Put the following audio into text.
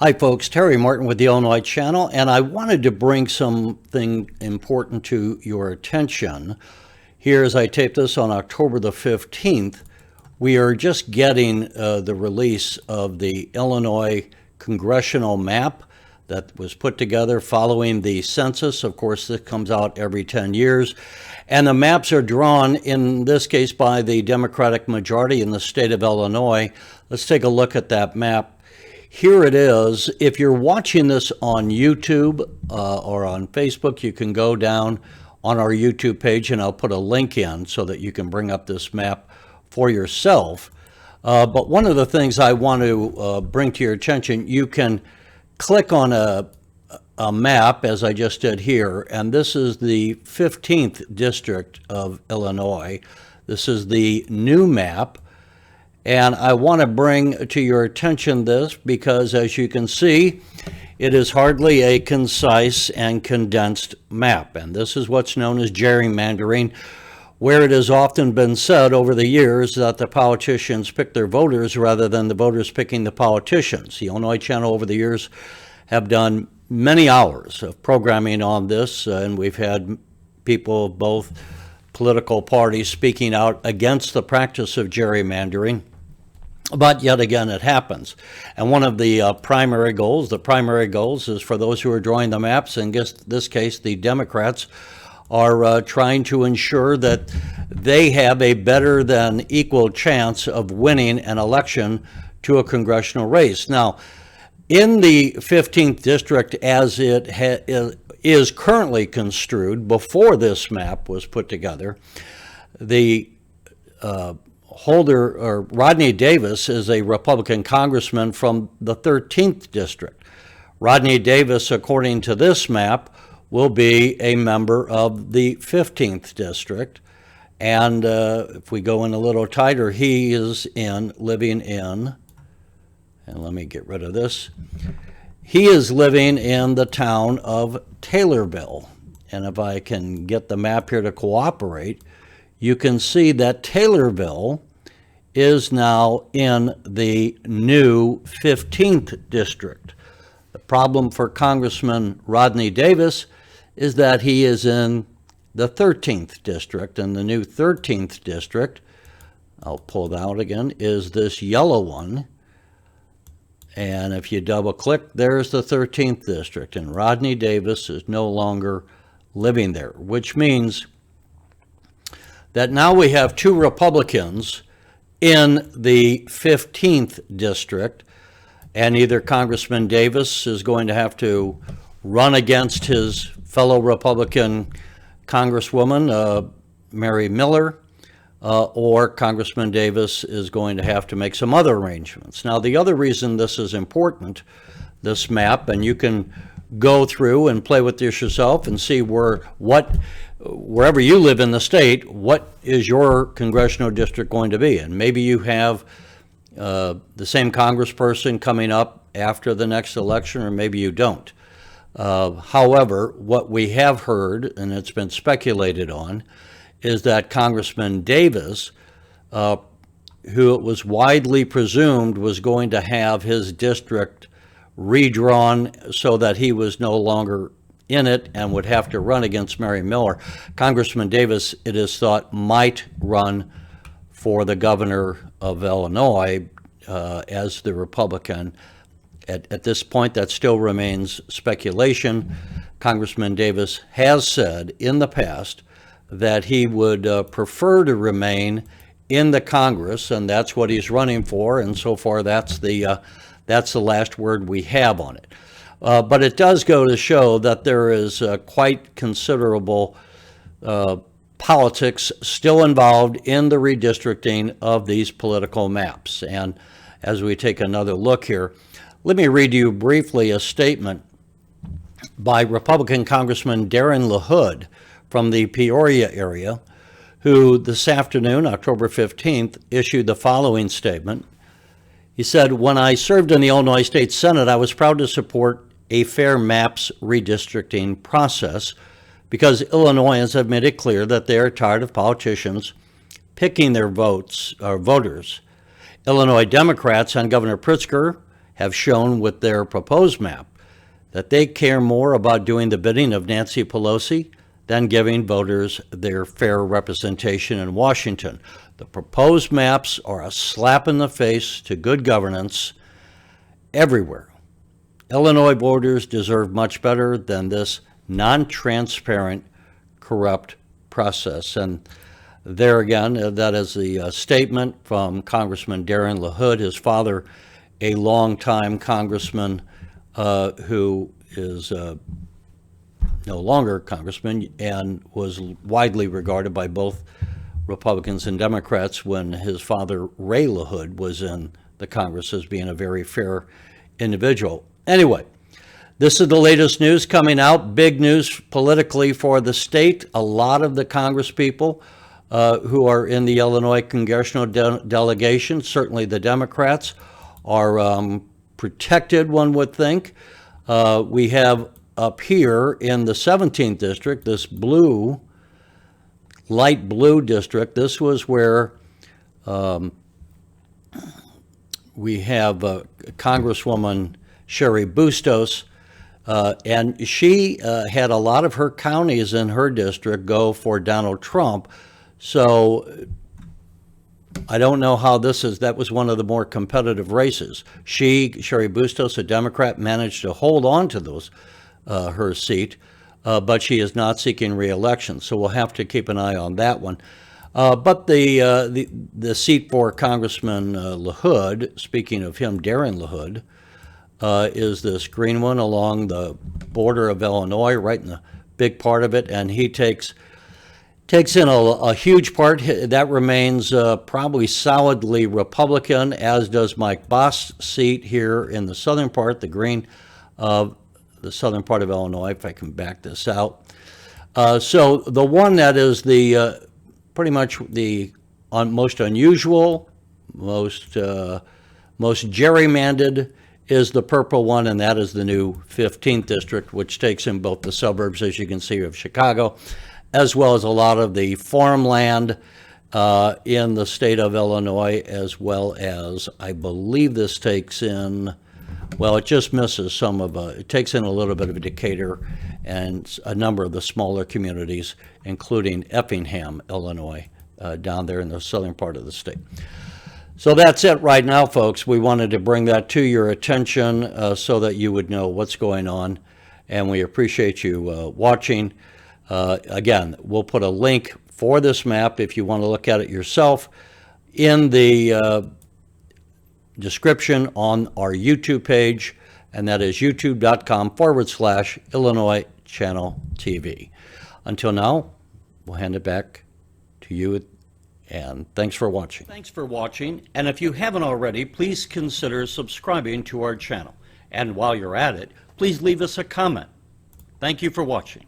Hi folks, Terry Martin with the Illinois Channel, and I wanted to bring something important to your attention. Here, as I tape this on October the 15th, we are just getting the release of the Illinois Congressional Map that was put together following the census. Of course, this comes out every 10 years. And the maps are drawn, in this case, by the Democratic majority in the state of Illinois. Let's take a look at that map. Here it is. If you're watching this on YouTube or on Facebook, you can go down on our YouTube page, and I'll put a link in so that you can bring up this map for yourself. But one of the things I want to bring to your attention, you can click on a map, as I just did here, and this is the 15th District of Illinois. This is the new map. And I want to bring to your attention this because, as you can see, it is hardly a concise and condensed map. And this is what's known as gerrymandering, where it has often been said over the years that the politicians pick their voters rather than the voters picking the politicians. The Illinois Channel over the years have done many hours of programming on this, and we've had people of both political parties speaking out against the practice of gerrymandering. But yet again, it happens. And one of the primary goals is for those who are drawing the maps, in this case, the Democrats, are trying to ensure that they have a better than equal chance of winning an election to a congressional race. Now, in the 15th District, as it is currently construed before this map was put together, the Rodney Davis is a Republican congressman from the 13th District. Rodney Davis, according to this map, will be a member of the 15th District. And if we go in a little tighter, he is living in, and let me get rid of this, he is living in the town of Taylorville. And if I can get the map here to cooperate, you can see that Taylorville is now in the new 15th District. The problem for Congressman Rodney Davis is that he is in the 13th District, and the new 13th District, I'll pull it out again, is this yellow one. And if you double click, there's the 13th District, and Rodney Davis is no longer living there, which means that now we have two Republicans in the 15th District, and either Congressman Davis is going to have to run against his fellow Republican Congresswoman, Mary Miller, or Congressman Davis is going to have to make some other arrangements. Now, the other reason this is important, this map, and you can go through and play with this yourself and see wherever you live in the state, what is your congressional district going to be? And maybe you have the same congressperson coming up after the next election, or maybe you don't. However, what we have heard, and it's been speculated on, is that Congressman Davis, who it was widely presumed was going to have his district redrawn so that he was no longer in it and would have to run against Mary Miller. Congressman Davis, it is thought, might run for the governor of Illinois as the Republican. At this point, that still remains speculation. Congressman Davis has said in the past that he would prefer to remain in the Congress, and that's what he's running for, and so far that's the last word we have on it. But it does go to show that there is quite considerable politics still involved in the redistricting of these political maps. And as we take another look here, let me read you briefly a statement by Republican Congressman Darren LaHood from the Peoria area, who this afternoon, October 15th, issued the following statement. He said, "When I served in the Illinois State Senate, I was proud to support a fair maps redistricting process because Illinoisans have made it clear that they are tired of politicians picking their voters. Illinois Democrats and Governor Pritzker have shown with their proposed map that they care more about doing the bidding of Nancy Pelosi than giving voters their fair representation in Washington. The proposed maps are a slap in the face to good governance everywhere. Illinois voters deserve much better than this non-transparent, corrupt process. And there again, that is the statement from Congressman Darren LaHood, his father, a longtime congressman who is no longer congressman and was widely regarded by both Republicans and Democrats when his father, Ray LaHood, was in the Congress as being a very fair individual. Anyway, this is the latest news coming out. Big news politically for the state. A lot of the Congress people who are in the Illinois Congressional delegation, certainly the Democrats, are protected, one would think. We have up here in the 17th district, this blue, light blue district. This was where we have Congresswoman Cheri Bustos, and she had a lot of her counties in her district go for Donald Trump. So I don't know how this is. That was one of the more competitive races. Cheri Bustos, a Democrat, managed to hold on to those her seat, but she is not seeking re-election. So we'll have to keep an eye on that one. But the seat for Congressman LaHood, speaking of him, Darren LaHood, is this green one along the border of Illinois, right in the big part of it, and he takes in a huge part. That remains probably solidly Republican, as does Mike Boss' seat here in the southern part, the green of the southern part of Illinois, if I can back this out. So the one that is the pretty much the most unusual, most gerrymandered is the purple one, and that is the new 15th district, which takes in both the suburbs, as you can see, of Chicago, as well as a lot of the farmland in the state of Illinois, as well as, I believe this takes in, well, it just misses some of, it takes in a little bit of Decatur and a number of the smaller communities, including Effingham, Illinois, down there in the southern part of the state. So that's it right now, folks. We wanted to bring that to your attention so that you would know what's going on, and we appreciate you watching. Again, we'll put a link for this map if you want to look at it yourself in the description on our YouTube page, and that is youtube.com/IllinoisChannelTV. Until now, we'll hand it back to you, and thanks for watching. Thanks for watching, and if you haven't already, please consider subscribing to our channel. And while you're at it, please leave us a comment. Thank you for watching.